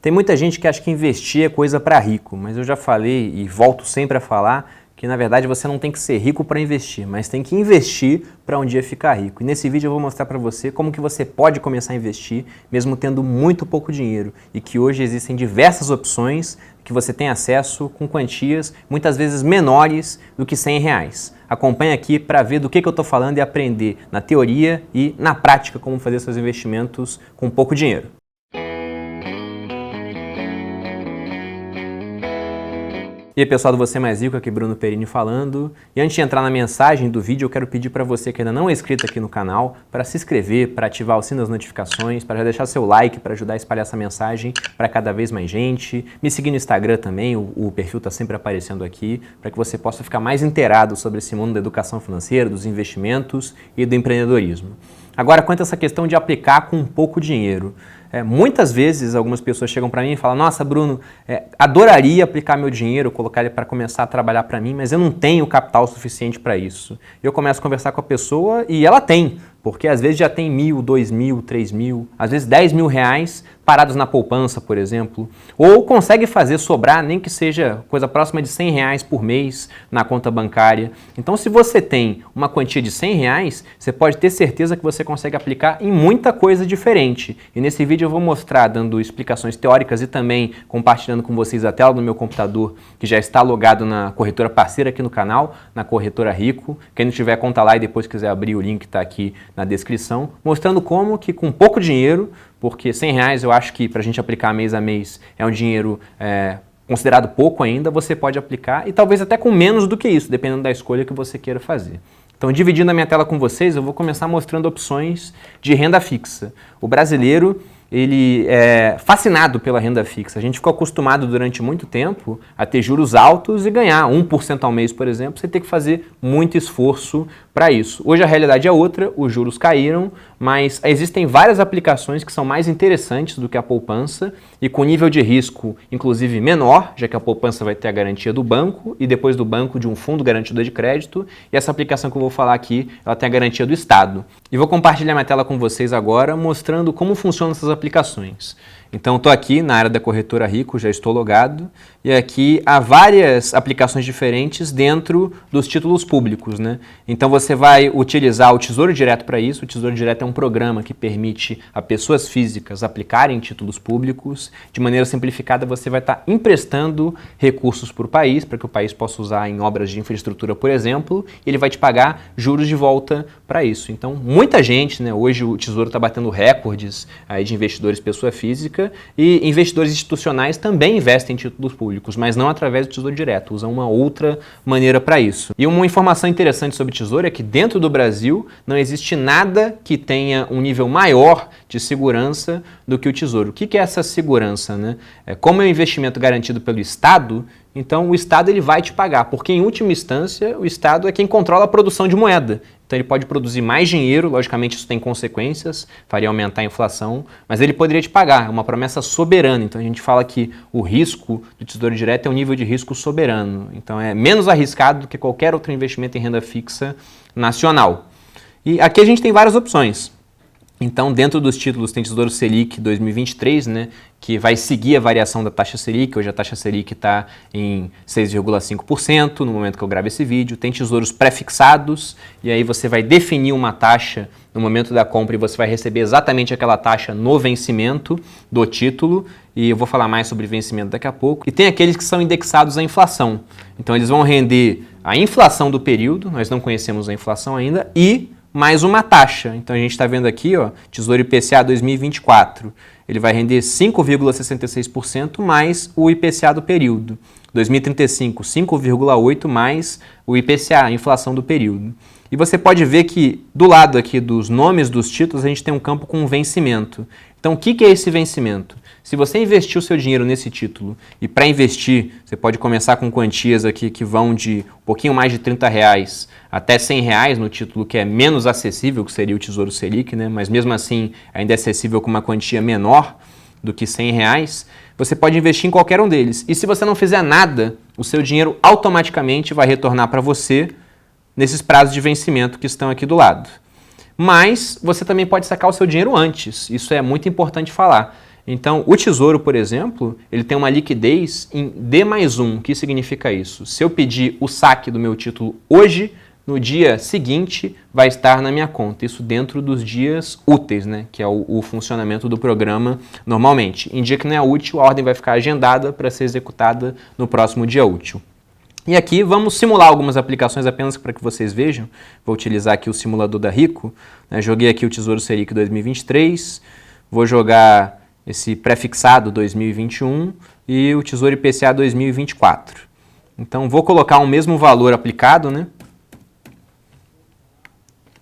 Tem muita gente que acha que investir é coisa para rico, mas eu já falei e volto sempre a falar que na verdade você não tem que ser rico para investir, mas tem que investir para um dia ficar rico. E nesse vídeo eu vou mostrar para você como que você pode começar a investir mesmo tendo muito pouco dinheiro e que hoje existem diversas opções que você tem acesso com quantias muitas vezes menores do que R$100. Acompanhe aqui para ver do que eu estou falando e aprender na teoria e na prática como fazer seus investimentos com pouco dinheiro. E aí pessoal do Você Mais Rico, aqui Bruno Perini falando. E antes de entrar na mensagem do vídeo, eu quero pedir para você que ainda não é inscrito aqui no canal, para se inscrever, para ativar o sino das notificações, para já deixar seu like, para ajudar a espalhar essa mensagem para cada vez mais gente. Me seguir no Instagram também, o perfil está sempre aparecendo aqui, para que você possa ficar mais inteirado sobre esse mundo da educação financeira, dos investimentos e do empreendedorismo. Agora, quanto a essa questão de aplicar com pouco dinheiro. Muitas vezes algumas pessoas chegam para mim e falam: nossa, Bruno, adoraria aplicar meu dinheiro, colocar ele para começar a trabalhar para mim, mas eu não tenho capital suficiente para isso. Eu começo a conversar com a pessoa e ela tem, porque às vezes já tem 1.000, 2.000, 3.000, às vezes R$10.000 parados na poupança, por exemplo, ou consegue fazer sobrar, nem que seja coisa próxima de R$100 por mês na conta bancária. Então, se você tem uma quantia de R$100, você pode ter certeza que você consegue aplicar em muita coisa diferente. E nesse vídeo eu vou mostrar, dando explicações teóricas e também compartilhando com vocês a tela do meu computador, que já está logado na corretora parceira aqui no canal, na Corretora Rico. Quem não tiver conta lá e depois quiser abrir o link, está aqui na descrição, mostrando como que com pouco dinheiro, porque R$100 eu acho que para a gente aplicar mês a mês é um dinheiro considerado pouco ainda, você pode aplicar e talvez até com menos do que isso, dependendo da escolha que você queira fazer. Então, dividindo a minha tela com vocês, eu vou começar mostrando opções de renda fixa. O brasileiro, ele é fascinado pela renda fixa. A gente ficou acostumado durante muito tempo a ter juros altos e ganhar 1% ao mês, por exemplo, você tem que fazer muito esforço para isso. Hoje a realidade é outra, os juros caíram, mas existem várias aplicações que são mais interessantes do que a poupança e com nível de risco, inclusive menor, já que a poupança vai ter a garantia do banco e depois do banco de um fundo garantidor de crédito, e essa aplicação que eu vou falar aqui, ela tem a garantia do Estado. E vou compartilhar minha tela com vocês agora, mostrando como funcionam essas aplicações. Então, estou aqui na área da Corretora Rico, já estou logado, e aqui há várias aplicações diferentes dentro dos títulos públicos, né? Então, você vai utilizar o Tesouro Direto para isso. O Tesouro Direto é um programa que permite a pessoas físicas aplicarem títulos públicos. De maneira simplificada, você vai estar emprestando recursos para o país, para que o país possa usar em obras de infraestrutura, por exemplo, e ele vai te pagar juros de volta para isso. Então, muita gente, né? Hoje o Tesouro está batendo recordes aí de investidores pessoa física, e investidores institucionais também investem em títulos públicos, mas não através do Tesouro Direto, usam uma outra maneira para isso. E uma informação interessante sobre o Tesouro é que dentro do Brasil não existe nada que tenha um nível maior de segurança do que o Tesouro. O que é essa segurança, né? Como é um investimento garantido pelo Estado, então o Estado ele vai te pagar, porque em última instância o Estado é quem controla a produção de moeda. Então ele pode produzir mais dinheiro, logicamente isso tem consequências, faria aumentar a inflação, mas ele poderia te pagar, é uma promessa soberana. Então a gente fala que o risco do Tesouro Direto é um nível de risco soberano. Então é menos arriscado do que qualquer outro investimento em renda fixa nacional. E aqui a gente tem várias opções. Então, dentro dos títulos tem Tesouro Selic 2023, né, que vai seguir a variação da taxa Selic. Hoje a taxa Selic está em 6,5% no momento que eu gravo esse vídeo. Tem tesouros pré-fixados, e aí você vai definir uma taxa no momento da compra e você vai receber exatamente aquela taxa no vencimento do título. E eu vou falar mais sobre vencimento daqui a pouco. E tem aqueles que são indexados à inflação. Então, eles vão render a inflação do período, nós não conhecemos a inflação ainda, e mais uma taxa. Então a gente está vendo aqui, ó, Tesouro IPCA 2024, ele vai render 5,66% mais o IPCA do período. 2035, 5,8% mais o IPCA, a inflação do período. E você pode ver que do lado aqui dos nomes dos títulos a gente tem um campo com vencimento. Então o que é esse vencimento? Se você investir o seu dinheiro nesse título, e para investir você pode começar com quantias aqui que vão de um pouquinho mais de R$30 até R$100 no título que é menos acessível, que seria o Tesouro Selic, né? Mas mesmo assim ainda é acessível com uma quantia menor do que R$100, você pode investir em qualquer um deles. E se você não fizer nada, o seu dinheiro automaticamente vai retornar para você nesses prazos de vencimento que estão aqui do lado. Mas você também pode sacar o seu dinheiro antes, isso é muito importante falar. Então, o Tesouro, por exemplo, ele tem uma liquidez em D+1. O que significa isso? Se eu pedir o saque do meu título hoje, no dia seguinte vai estar na minha conta. Isso dentro dos dias úteis, né? Que é o funcionamento do programa normalmente. Em dia que não é útil, a ordem vai ficar agendada para ser executada no próximo dia útil. E aqui vamos simular algumas aplicações apenas para que vocês vejam. Vou utilizar aqui o simulador da Rico. Né? Joguei aqui o Tesouro Selic 2023, vou jogar esse prefixado 2021 e o Tesouro IPCA 2024. Então vou colocar o mesmo valor aplicado, né?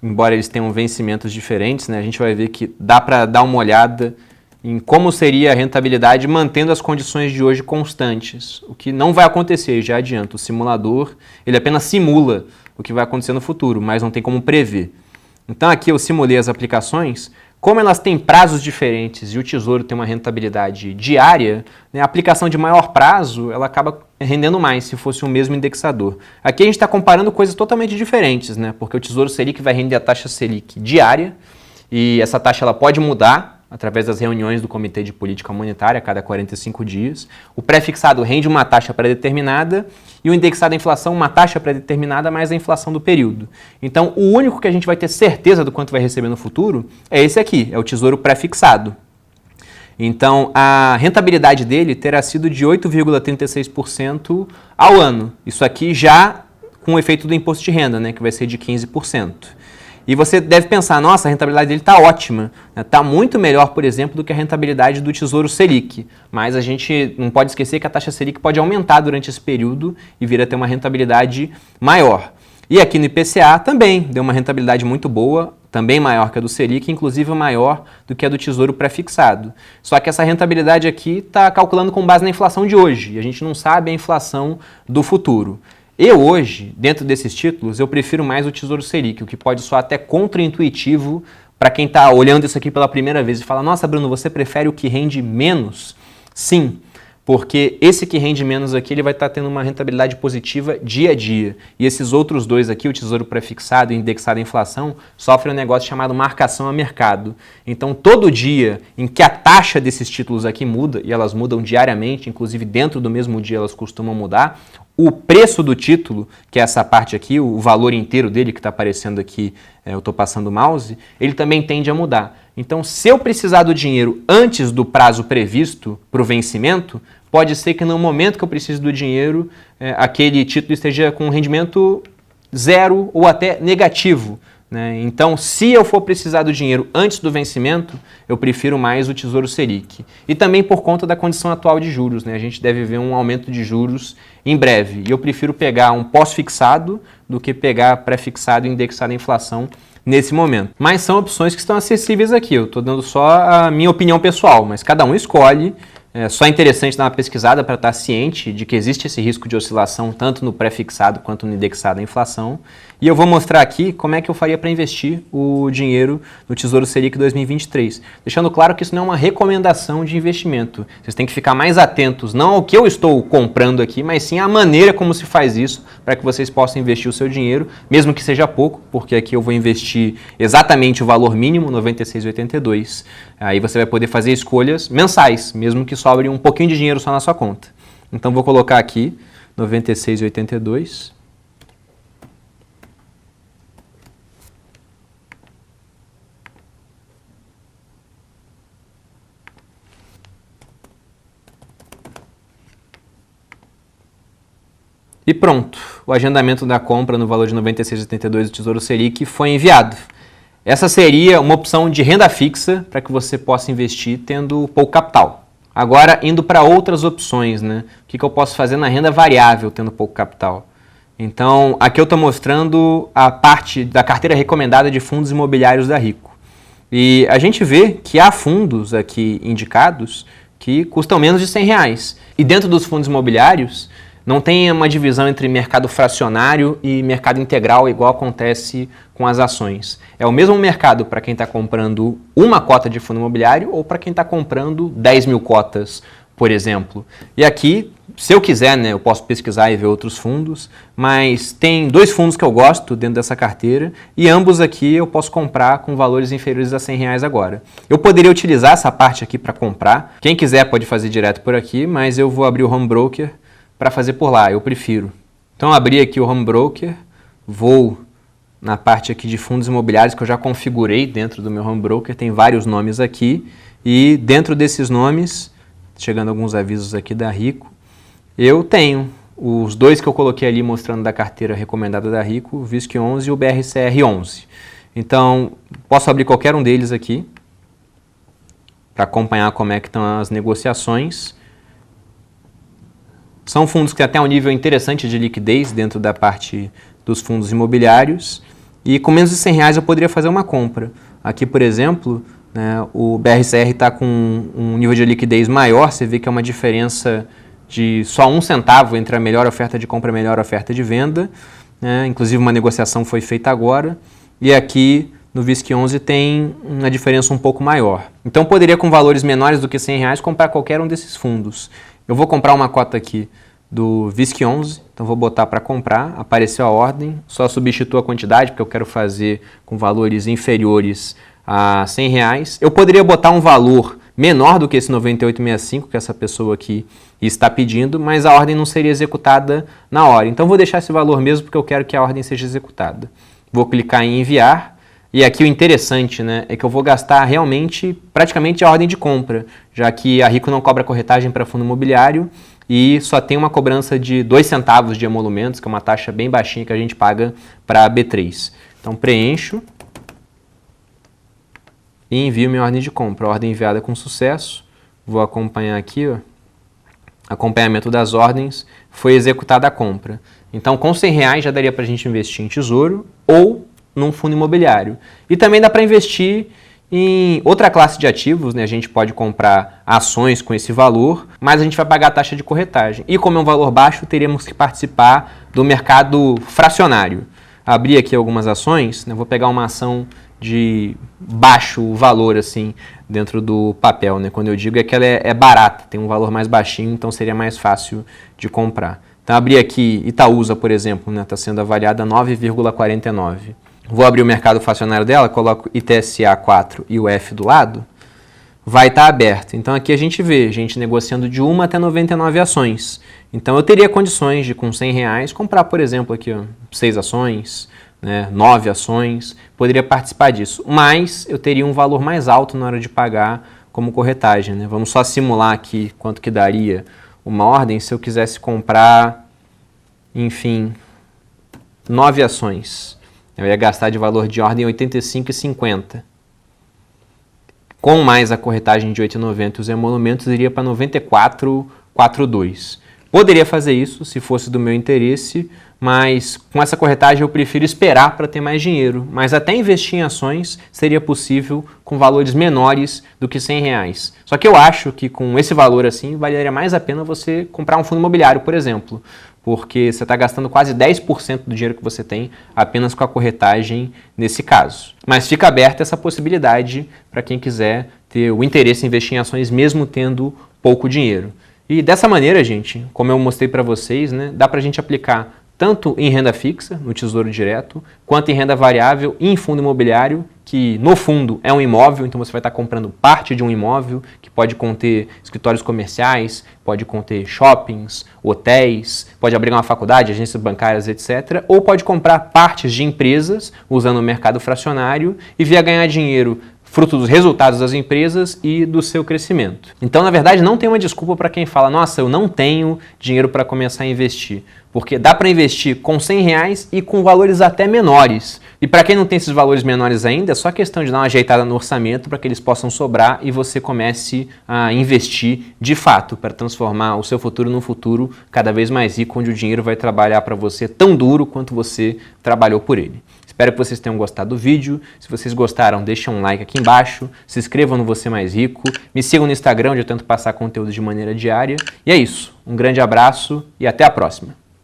Embora eles tenham vencimentos diferentes, né? A gente vai ver que dá para dar uma olhada em como seria a rentabilidade mantendo as condições de hoje constantes, o que não vai acontecer, já adianto. O simulador, ele apenas simula o que vai acontecer no futuro, mas não tem como prever. Então aqui eu simulei as aplicações, como elas têm prazos diferentes e o Tesouro tem uma rentabilidade diária, né, a aplicação de maior prazo ela acaba rendendo mais se fosse o mesmo indexador. Aqui a gente está comparando coisas totalmente diferentes, né, porque o Tesouro Selic vai render a taxa Selic diária e essa taxa ela pode mudar através das reuniões do Comitê de Política Monetária a cada 45 dias. O pré-fixado rende uma taxa pré-determinada e o indexado à inflação uma taxa pré-determinada mais a inflação do período. Então, o único que a gente vai ter certeza do quanto vai receber no futuro é esse aqui, é o Tesouro pré-fixado. Então, a rentabilidade dele terá sido de 8,36% ao ano. Isso aqui já com o efeito do imposto de renda, né, que vai ser de 15%. E você deve pensar, nossa, a rentabilidade dele está ótima, está muito melhor, por exemplo, do que a rentabilidade do Tesouro Selic. Mas a gente não pode esquecer que a taxa Selic pode aumentar durante esse período e vir a ter uma rentabilidade maior. E aqui no IPCA também deu uma rentabilidade muito boa, também maior que a do Selic, inclusive maior do que a do Tesouro pré-fixado. Só que essa rentabilidade aqui está calculando com base na inflação de hoje, e a gente não sabe a inflação do futuro. Eu hoje, dentro desses títulos, eu prefiro mais o Tesouro Selic, o que pode soar até contraintuitivo para quem está olhando isso aqui pela primeira vez e fala, nossa, Bruno, você prefere o que rende menos? Sim, porque esse que rende menos aqui, ele vai estar tendo uma rentabilidade positiva dia a dia. E esses outros dois aqui, o Tesouro Prefixado e indexado à inflação, sofrem um negócio chamado marcação a mercado. Então, todo dia em que a taxa desses títulos aqui muda, e elas mudam diariamente, inclusive dentro do mesmo dia elas costumam mudar, o preço do título, que é essa parte aqui, o valor inteiro dele que está aparecendo aqui, eu estou passando o mouse, ele também tende a mudar. Então, se eu precisar do dinheiro antes do prazo previsto para o vencimento, pode ser que no momento que eu preciso do dinheiro, aquele título esteja com rendimento zero ou até negativo. Né? Então, se eu for precisar do dinheiro antes do vencimento, eu prefiro mais o Tesouro Selic. E também por conta da condição atual de juros. Né? A gente deve ver um aumento de juros em breve. E eu prefiro pegar um pós-fixado do que pegar pré-fixado e indexado à inflação nesse momento. Mas são opções que estão acessíveis aqui. Eu estou dando só a minha opinião pessoal, mas cada um escolhe. É só interessante dar uma pesquisada para estar ciente de que existe esse risco de oscilação tanto no pré-fixado quanto no indexado à inflação. E eu vou mostrar aqui como é que eu faria para investir o dinheiro no Tesouro Selic 2023. Deixando claro que isso não é uma recomendação de investimento. Vocês têm que ficar mais atentos, não ao que eu estou comprando aqui, mas sim à maneira como se faz isso, para que vocês possam investir o seu dinheiro, mesmo que seja pouco, porque aqui eu vou investir exatamente o valor mínimo, R$ 96,82. Aí você vai poder fazer escolhas mensais, mesmo que sobre um pouquinho de dinheiro só na sua conta. Então vou colocar aqui 96,82. E pronto, o agendamento da compra no valor de 96,82 do Tesouro Selic foi enviado. Essa seria uma opção de renda fixa para que você possa investir tendo pouco capital. Agora, indo para outras opções, né? O que eu posso fazer na renda variável tendo pouco capital? Então, aqui eu estou mostrando a parte da carteira recomendada de fundos imobiliários da Rico. E a gente vê que há fundos aqui indicados que custam menos de R$100. E dentro dos fundos imobiliários, não tem uma divisão entre mercado fracionário e mercado integral, igual acontece com as ações. É o mesmo mercado para quem está comprando uma cota de fundo imobiliário ou para quem está comprando 10 mil cotas por exemplo. E aqui, se eu quiser, né, eu posso pesquisar e ver outros fundos, mas tem 2 fundos que eu gosto dentro dessa carteira e ambos aqui eu posso comprar com valores inferiores a R$100 agora. Eu poderia utilizar essa parte aqui para comprar. Quem quiser pode fazer direto por aqui, mas eu vou abrir o Home Broker para fazer por lá, eu prefiro. Então, abri aqui o Home Broker, vou na parte aqui de fundos imobiliários que eu já configurei dentro do meu Home Broker, tem vários nomes aqui e dentro desses nomes, chegando alguns avisos aqui da Rico, eu tenho os 2 que eu coloquei ali mostrando da carteira recomendada da Rico, o VISC11 e o BRCR11. Então, posso abrir qualquer um deles aqui para acompanhar como é que estão as negociações. São fundos que têm até um nível interessante de liquidez dentro da parte dos fundos imobiliários e com menos de R$100 eu poderia fazer uma compra. Aqui, por exemplo, né, o BRCR está com um nível de liquidez maior, você vê que é uma diferença de só 1 centavo entre a melhor oferta de compra e a melhor oferta de venda, né, inclusive uma negociação foi feita agora, e aqui no VISC11 tem uma diferença um pouco maior. Então poderia com valores menores do que R$100 comprar qualquer um desses fundos. Eu vou comprar uma cota aqui do VISC11, então vou botar para comprar, apareceu a ordem, só substituo a quantidade porque eu quero fazer com valores inferiores a R$100. Eu poderia botar um valor menor do que esse 98,65 que essa pessoa aqui está pedindo, mas a ordem não seria executada na hora. Então vou deixar esse valor mesmo porque eu quero que a ordem seja executada. Vou clicar em enviar. E aqui o interessante, né, é que eu vou gastar realmente praticamente a ordem de compra, já que a Rico não cobra corretagem para fundo imobiliário e só tem uma cobrança de 2 centavos de emolumentos, que é uma taxa bem baixinha que a gente paga para a B3. Então preencho e envio minha ordem de compra. Ordem enviada com sucesso. Vou acompanhar aqui, ó. Acompanhamento das ordens, foi executada a compra. Então com R$100 já daria para a gente investir em tesouro ou num fundo imobiliário. E também dá para investir em outra classe de ativos, né? A gente pode comprar ações com esse valor, mas a gente vai pagar a taxa de corretagem. E como é um valor baixo, teríamos que participar do mercado fracionário. Abrir aqui algumas ações, né? Vou pegar uma ação de baixo valor assim dentro do papel, né? Quando eu digo é que ela é barata, tem um valor mais baixinho, então seria mais fácil de comprar. Então abrir aqui Itaúsa, por exemplo, né? Está sendo avaliada a 9,49. Vou abrir o mercado fracionário dela, coloco ITSA 4 e o F do lado, vai estar aberto. Então aqui a gente vê gente negociando de 1 até 99 ações. Então eu teria condições de com R$100 comprar, por exemplo, aqui ó, 6 ações, né, 9 ações, poderia participar disso. Mas eu teria um valor mais alto na hora de pagar como corretagem, né? Vamos só simular aqui quanto que daria uma ordem se eu quisesse comprar, enfim, 9 ações. Eu ia gastar de valor de ordem R$ 85,50. Com mais a corretagem de R$ 8,90 e os emolumentos, iria para R$ 94,42. Poderia fazer isso se fosse do meu interesse, mas com essa corretagem eu prefiro esperar para ter mais dinheiro. Mas até investir em ações seria possível com valores menores do que R$100. Só que eu acho que com esse valor assim, valeria mais a pena você comprar um fundo imobiliário, por exemplo, porque você está gastando quase 10% do dinheiro que você tem apenas com a corretagem nesse caso. Mas fica aberta essa possibilidade para quem quiser ter o interesse em investir em ações mesmo tendo pouco dinheiro. E dessa maneira, gente, como eu mostrei para vocês, né, dá para a gente aplicar tanto em renda fixa, no Tesouro Direto, quanto em renda variável e em fundo imobiliário, que no fundo é um imóvel, então você vai estar comprando parte de um imóvel, que pode conter escritórios comerciais, pode conter shoppings, hotéis, pode abrigar uma faculdade, agências bancárias, etc. Ou pode comprar partes de empresas usando o mercado fracionário e vir a ganhar dinheiro fruto dos resultados das empresas e do seu crescimento. Então, na verdade, não tem uma desculpa para quem fala, nossa, eu não tenho dinheiro para começar a investir. Porque dá para investir com R$100 e com valores até menores. E para quem não tem esses valores menores ainda, é só questão de dar uma ajeitada no orçamento para que eles possam sobrar e você comece a investir de fato para transformar o seu futuro num futuro cada vez mais rico, onde o dinheiro vai trabalhar para você tão duro quanto você trabalhou por ele. Espero que vocês tenham gostado do vídeo. Se vocês gostaram, deixem um like aqui embaixo, se inscrevam no Você Mais Rico, me sigam no Instagram, onde eu tento passar conteúdo de maneira diária. E é isso. Um grande abraço e até a próxima.